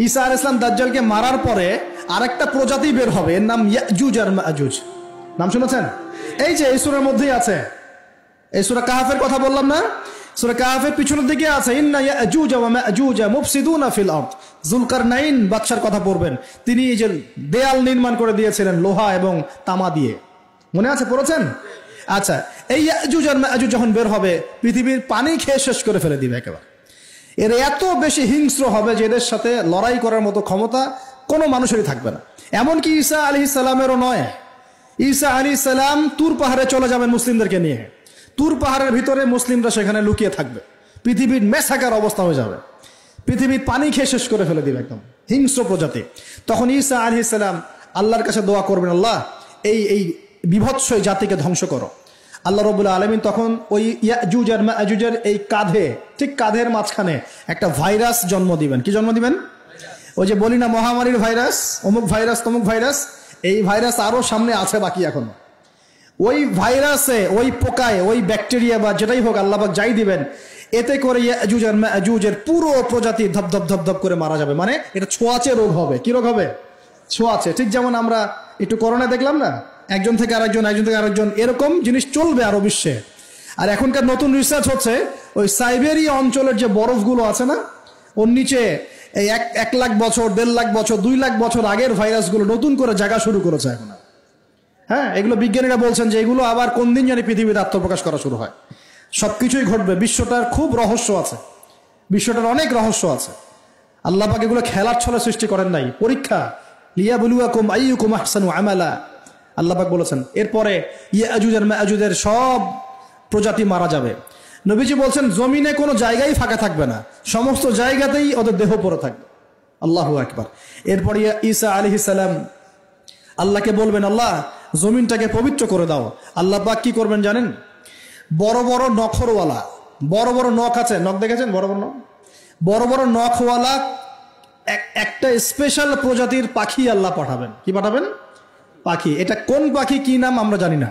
ঈসা আলাইহিস সালাম দাজ্জালকে মারার পরে আরেকটা প্রজাতি বের হবে, এর নাম ইয়াজুজ আর মাজুজ। নাম শুনেছেন? এই যে এই সূরার মধ্যেই আছে, এই সূরা কাহফের কথা বললাম না, সূরা কাহফের পিছনের দিকে আছে ইন্না ইয়াজুজ ওয়া মাজুজ মুফসিদুনা ফিল আরদ। যুলকারনাইন বাদশার কথা পড়বেন, তিনি এই যে দেয়াল নির্মাণ করে দিয়েছিলেন লোহা এবং তামা দিয়ে, মনে আছে, পড়েছেন? আচ্ছা, এই ইয়াজুজ আর মাজুজ যখন বের হবে পৃথিবীর পানি খেয়ে শেষ করে ফেলে দিবে একেবারে। এর এত বেশি হিংস্র হবে যে এদের সাথে লড়াই করার মতো ক্ষমতা কোনো মানুষেরই থাকবে না। এমনকি ঈসা আলাইহিস সালামেরও নয়। ঈসা আলাইহিস সালাম তুর পাহাড়ে চলে যাবেন মুসলিমদেরকে নিয়ে, তুর পাহাড়ের ভিতরে মুসলিমরা সেখানে লুকিয়ে থাকবে, পৃথিবীর মেসাকার অবস্থা হয়ে যাবে, পৃথিবীর পানি খেয়ে শেষ করে ফেলে দিবে একদম হিংস্র প্রজাতি। তখন ঈসা আলাইহিস সালাম আল্লাহর কাছে দোয়া করবেন, আল্লাহ এই বিভৎস জাতিকে ধ্বংস করো। আল্লাহ রাব্বুল আলামিন তখন ওই ইয়াজুজ আর মাজুজের এই কাঁধে, ঠিক কাঁধের মাঝখানে একটা ভাইরাস জন্ম দিবেন। কি জন্ম দিবেন? ওই যে বলি না মহামারীর ভাইরাস, অমুক ভাইরাস তমুক ভাইরাস, এই ভাইরাস আরো সামনে আছে বাকি এখনো। ওই ভাইরাসে, ওই পোকায়, ওই ব্যাকটেরিয়া বা যেটাই হোক আল্লাহ পাক যাই দিবেন, এতে করে ইয়াজুজ আর মাজুজের পুরো প্রজাতি ধপ ধপ ধপ ধপ করে মারা যাবে। মানে এটা ছোঁয়াচে রোগ হবে। কি রোগ হবে? ছোঁয়াচে। ঠিক যেমন আমরা একটু করোনা দেখলাম না, একজন থেকে আরেকজন, একজন থেকে আরেকজন, এরকম জিনিস চলবে আরো বিশ্বে। আর এখনকার নতুন রিসার্চ হচ্ছে ওই সাইবেরিয়া অঞ্চলের যে বরফগুলো আছে না, ওর নিচে এই 1 লাখ বছর, 1.5 লাখ বছর, 2 লাখ বছর আগের ভাইরাসগুলো নতুন করে জায়গা শুরু করেছে এখন। হ্যাঁ, এগুলো বিজ্ঞানীরা বলছেন যে এগুলো আবার কোন দিন জানি পৃথিবীতে আত্মপ্রকাশ করা শুরু হয়। সবকিছুই ঘটবে। বিশ্বটার খুব রহস্য আছে, বিশ্বটার অনেক রহস্য আছে। আল্লাহ পাক এগুলো খেলার ছলে সৃষ্টি করেন নাই, পরীক্ষা। লিয়াবলুয়াকুম আইয়ুকুম আহসানু আমালা, আল্লাহ পাক বলেছেন। এরপরে ইয়াজুজ আর মাজুজের সব প্রজাতি মারা যাবে। নবীজি বলছেন জমিনে কোনো জায়গায় ফাঁকা থাকবে না, সমস্ত জায়গাতেই ওদের দেহ পড়ে থাকবে। আল্লাহু আকবার। এরপরে ঈসা আলাইহিস সালাম আল্লাহকে বলবেন, আল্লাহ জমিনটাকে পবিত্র করে দাও। আল্লাহ পাক কি করবেন জানেন? বড় বড় নখরওয়ালা, বড় বড় নখ আছে, নখ দেখেছেন? বড় বড় নখ, বড় বড় নখওয়ালা একটা স্পেশাল প্রজাতির পাখি আল্লাহ পাঠাবেন। কি পাঠাবেন? পাখি। এটা কোন পাখি, কি নাম আমরা জানি না।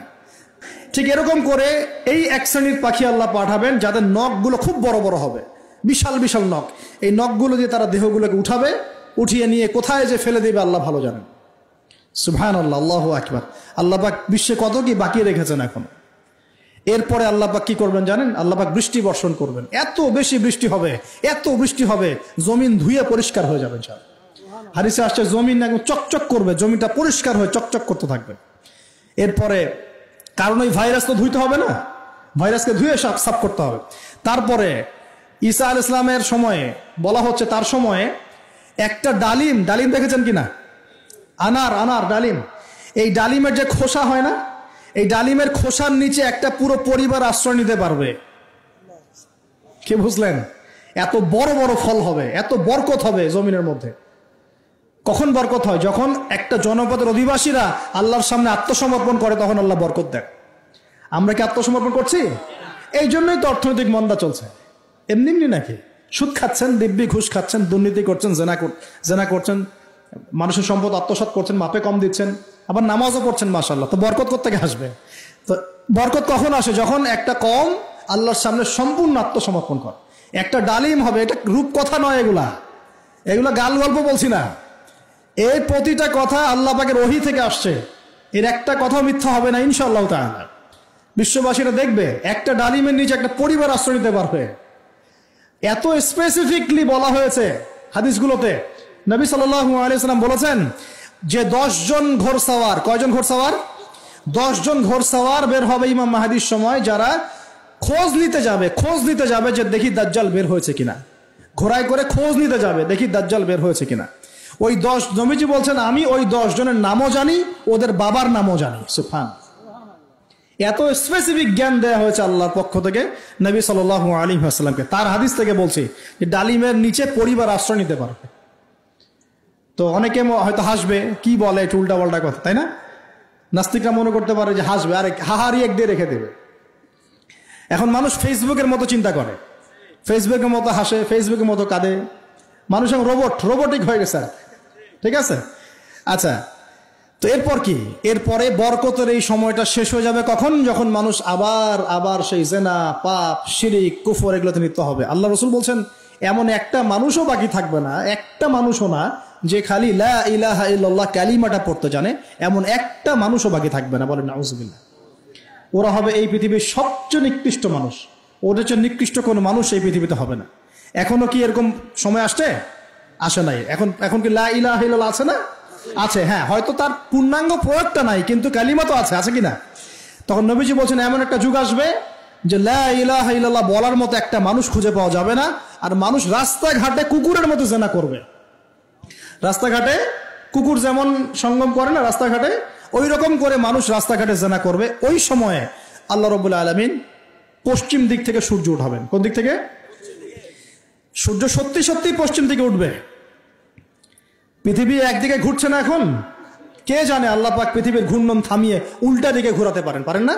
ঠিক এরকম করে এই এক শ্রেণীর পাখি আল্লাহ পাঠাবেন যাদের নখগুলো খুব বড় বড় হবে, বিশাল বিশাল নখ। এই নখগুলো দিয়ে তারা দেহগুলোকে উঠাবে, উঠিয়ে নিয়ে কোথায় যে ফেলে দেবে আল্লাহ ভালো জানেন। সুবহানাল্লাহ, আল্লাহু আকবার। আল্লাহ পাক বিশ্বে কত কি বাকি রেখেছেন এখন। এরপরে আল্লাহ পাক কি করবেন জানেন? আল্লাহ পাক বৃষ্টি বর্ষণ করবেন। এত বেশি বৃষ্টি হবে, এত বৃষ্টি হবে, জমিন ধুয়ে পরিষ্কার হয়ে যাবে। হাদিসে আসছে জমিন একদম চকচক করবে, জমিটা পরিষ্কার হয়ে চকচক করতে থাকবে। এরপরে কারণ ওই ভাইরাস তো ধুইতে হবে না, ভাইরাসকে ধুয়ে সাফ করতে হবে। তারপরে ঈসা আলাইহিস সালামের সময়ে বলা হচ্ছে, তার সময়ে একটা ডালিম, ডালিম দেখেছেন কিনা? আনার ডালিম, এই ডালিমের যে খোসা হয় না, এই ডালিমের খোসার নিচে একটা পুরো পরিবার আশ্রয় নিতে পারবে। কি বুঝলেন? এত বড় বড় ফল হবে, এত বরকত হবে জমিনের মধ্যে। কখন বরকত হয়? যখন একটা জনপদের অধিবাসীরা আল্লাহর সামনে আত্মসমর্পণ করে, তখন আল্লাহ বরকত দেয়। আমরা কি আত্মসমর্পণ করছি? এই জন্যই তো অর্থনৈতিক মন্দা চলছে। এমনি এমনি নাকি? সুদ খাচ্ছেন, দিব্যি ঘুষ খাচ্ছেন, দুর্নীতি করছেন, জেনা করছেন, মানুষের সম্পদ আত্মসাৎ করছেন, মাপে কম দিচ্ছেন, আবার নামাজও পড়ছেন, মাশাআল্লাহ। তো বরকত কোত্থেকে আসবে? তো বরকত কখন আসে? যখন একটা কম আল্লাহর সামনে সম্পূর্ণ আত্মসমর্পণ করে। একটা ডালিম হবে, এটা রূপকথা নয়, এগুলা গাল গল্প বলছি না। এই প্রতিটা কথা আল্লাহ পাকের ওহী থেকে আসছে, এর একটা কথাও মিথ্যা হবে না ইনশাআল্লাহ তাআলা। বিশ্ববাসীরা দেখবে একটা ডালিমের নিচে একটা পরিবার আশ্রয় নিতে পারবে। এত স্পেসিফিকলি বলা হয়েছে হাদিসগুলোতে। নবী সাল্লাল্লাহু আলাইহি ওয়াসাল্লাম বলেছেন যে 10 জন ঘোড়সওয়ার, কয়জন ঘোড়সওয়ার? 10 জন ঘোড়সওয়ার বের হবে ইমাম মাহদীর সময়, যারা খোঁজ নিতে যাবে যে দেখি দাজ্জাল বের হয়েছে কিনা। ঘোড়ায় করে খোঁজ নিতে যাবে, দেখি দাজ্জাল বের হয়েছে কিনা। ওই 10, নবীজি বলছেন আমি ওই 10 জনের নামও জানি, ওদের বাবার নামও জানি। সুবহানাল্লাহ, এত স্পেসিফিক জ্ঞান দেয়া হয়েছে আল্লাহর পক্ষ থেকে নবী সাল্লাল্লাহু আলাইহি ওয়াসাল্লামকে। তার হাদিস থেকে বলছি যে ডালিমের নিচে পরিবার আশ্রয় নিতে পারবে। তো অনেকে হয়তো হাসবে, কি বলে একটু উল্টা পাল্টা কথা, তাই না? নাস্তিকরা মনে করতে পারে যে হাসবে, আরে হাহারি এক দিয়ে রেখে দেবে। এখন মানুষ ফেসবুকের মতো চিন্তা করে, ফেসবুকের মতো হাসে, ফেসবুকের মতো কাঁদে। মানুষ এখন রোবটিক হয়ে গেছে। ঠিক আছে, আচ্ছা। তো এরপর কি? এরপরে বরকতের এই সময়টা শেষ হয়ে যাবে কখন? যখন মানুষ আবার সেই জেনা, পাপ, শিরিক, কুফর এগুলোতে লিপ্ত হবে। আল্লাহ রাসূল বলছেন এমন একটা মানুষও বাকি থাকবে না, একটা মানুষও না যে খালি লা ইলাহা ইল্লাল্লাহ কালিমাটা পড়তে জানে, এমন একটা মানুষও বাকি থাকবে না। বলেন নাউজুবিল্লাহ। ওরা হবে এই পৃথিবীর সবচেয়ে নিকৃষ্ট মানুষ। ওদের চেয়ে নিকৃষ্ট কোনো মানুষ এই পৃথিবীতে হবে না। এখনো কি এরকম সময় আসে নাই? এখন কি লা ইলাহা ইল্লাল্লাহ আছে না? আছে, হ্যাঁ, হয়তো তার পূর্ণাঙ্গ প্রয়োগটা নাই, কিন্তু কালিমা তো আছে কিনা? তখন নবীজি বলছেন এমন একটা যুগ আসবে যে লা ইলাহা ইল্লাল্লাহ বলার মতো একটা মানুষ খুঁজে পাওয়া যাবে না। আর মানুষ রাস্তাঘাটে কুকুরের মতো জেনা করবে। রাস্তাঘাটে কুকুর যেমন সঙ্গম করে না রাস্তাঘাটে, ওই রকম করে মানুষ রাস্তাঘাটে জেনা করবে। ওই সময়ে আল্লাহ রাব্বুল আলামিন পশ্চিম দিক থেকে সূর্য উঠাবেন। কোন দিক থেকে? সূর্য সত্যি সত্যি পশ্চিম দিকে উঠবে। পৃথিবী একদিকে ঘুরছে না এখন, কে জানে আল্লাহ পাক পৃথিবীর ঘূর্ণন থামিয়ে উল্টা দিকে ঘোরাতে পারেন না?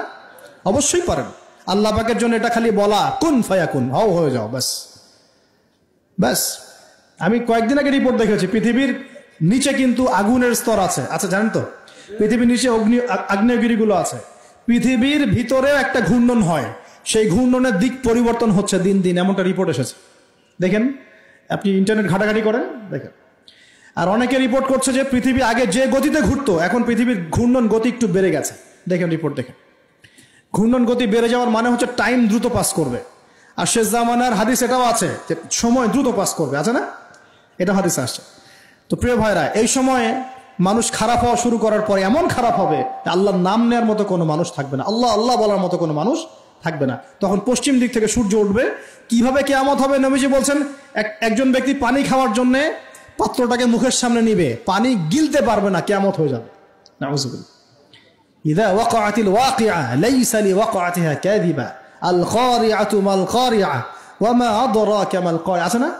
অবশ্যই পারেন। আল্লাহ পাকের জন্য এটা খালি বলা কুন ফায়াকুন, হও হয়ে যাও, ব্যাস। আমি কয়েকদিন আগে রিপোর্ট দেখেছি, পৃথিবীর নিচে কিন্তু আগুনের স্তর আছে, জানেন তো? পৃথিবীর নিচে আগ্নেয়গিরিগুলো আছে। পৃথিবীর ভিতরেও একটা ঘূর্ণন হয়, সেই ঘূর্ণনের দিক পরিবর্তন হচ্ছে দিন দিন, এমনটা রিপোর্ট এসেছে। দেখেন, আপনি ইন্টারনেট ঘাটাঘাটি করেন, দেখেন। আর অনেকে রিপোর্ট করছে যে পৃথিবী আগে যে গতিতে ঘুরতো, এখন পৃথিবীর ঘূর্ণন গতি একটু বেড়ে গেছে। দেখেন রিপোর্ট, দেখেন। ঘূর্ণন গতি বেড়ে যাওয়ার মানে হচ্ছে টাইম দ্রুত পাস করবে। আর শেষ জামানার হাদিস এটাও আছে যে সময় দ্রুত পাস করবে, আছে না? এটা হাদিসে আসছে। তো প্রিয় ভাইরা, এই সময়ে মানুষ খারাপ হওয়া শুরু করার পরে এমন খারাপ হবে আল্লাহর নাম নেওয়ার মতো কোনো মানুষ থাকবে না, আল্লাহ আল্লাহ বলার মতো কোনো মানুষ থাকবে না। তখন পশ্চিম দিক থেকে সূর্য উঠবে। কিভাবে কিয়ামত হবে? নবীজি বলছেন একজন ব্যক্তি পানি খাওয়ার জন্য পাত্রটাকে মুখের সামনে নিবে, পানি গিলতে পারবে না, কিয়ামত হয়ে যাবে। নাউযুবিল্লাহ। ইযা ওয়াকাআতিল ওয়াকিআ লাইসা লিওয়াকাআতিহা কাযিবা আল কারিআতু মাল কারিআ ওয়া মা আদরাকা মাল কারিআ। আছে না?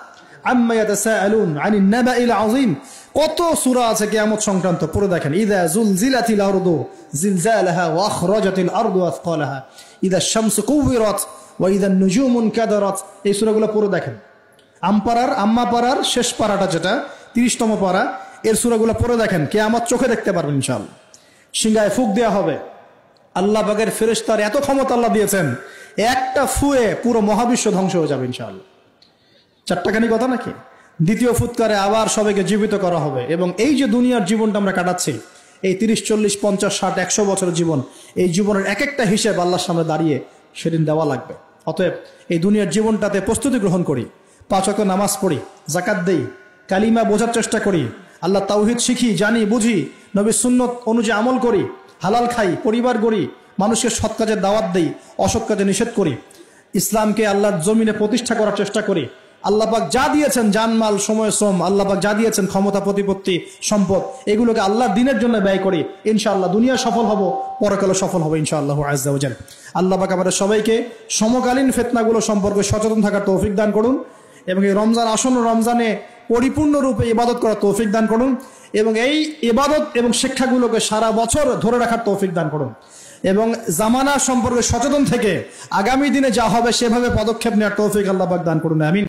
আম্মা ইয়াতাসাআলুন আনিন নাবাইল আযীম। কত সূরা আছে কিয়ামত সংক্রান্ত, পড়ে দেখেন। ইযা যুলজিলাতিল আরদু জিলজালাহা ওয়া আখরাজাতিল আরদু আসকালাহা ইযা আশ-শামসু কুওয়িরাত ওয়া ইযা আন-নুজুমু ইনকাদারাত। এই সূরাগুলো পড়ে দেখেন। আম্মা পারার শেষ পারাটা, যেটা 30তম পারা, এর সূরাগুলো পড়ে দেখেন। কিয়ামত চোখে দেখতে পারবেন ইনশাআল্লাহ। সিংহায় ফুঁক দেওয়া হবে। আল্লাহ পাকের ফেরেশতার এত ক্ষমতা আল্লাহ দিয়েছেন, একটা ফুয়ে পুরো মহাবিশ্ব ধ্বংস হয়ে যাবে ইনশাআল্লাহ। চারটাখানি কথা নাকি? দ্বিতীয় ফুৎকারে আবার সবাইকে জীবিত করা হবে। এবং এই যে দুনিয়ার জীবনটা আমরা কাটাচ্ছি, এই 30, 40, 50, 60, 100 বছরের জীবন, এই জীবনের এক একটা হিসেব আল্লাহর সামনে দাঁড়িয়ে সেদিন দেওয়া লাগবে। অতএব এই দুনিয়ার জীবনটাতে প্রস্তুতি গ্রহণ করি, 5 ওয়াক্ত নামাজ পড়ি, যাকাত দেই, কালিমা বোঝার চেষ্টা করি, আল্লাহ তাওহীদ শিখি, জানি, বুঝি, নবীর সুন্নত অনুযায়ী আমল করি, হালাল খাই, পরিবার গড়ি, মানুষকে সৎ কাজের দাওয়াত দেই, অসৎ কাজে নিষেধ করি, ইসলামকে আল্লাহর জমিনে প্রতিষ্ঠা করার চেষ্টা করি। আল্লাহ পাক যা দিয়েছেন, জানমাল, সময়, শ্রম, আল্লাহ পাক যা দিয়েছেন, ক্ষমতা, প্রতিপত্তি, সম্পদ, এগুলোকে আল্লাহর দিনের জন্য ব্যয় করি। ইনশাআল্লাহ দুনিয়া সফল হব, পরকালে সফল হবে ইনশাআল্লাহ আযজা ওয়া জাল। আল্লাহ পাক আমাদের সবাইকে সমকালীন ফিতনাগুলো সম্পর্কে সচেতন থাকার তৌফিক দান করুন, এবং এই রমজান, আসন্ন রমজানে পরিপূর্ণরূপে ইবাদত করার তৌফিক দান করুন, এবং এই ইবাদত এবং শিক্ষাগুলোকে সারা বছর ধরে রাখার তৌফিক দান করুন, এবং জামানা সম্পর্কে সচেতন থেকে আগামী দিনে যা হবে সেভাবে পদক্ষেপ নেওয়ার তৌফিক আল্লাহ পাক দান করুন। আমিন।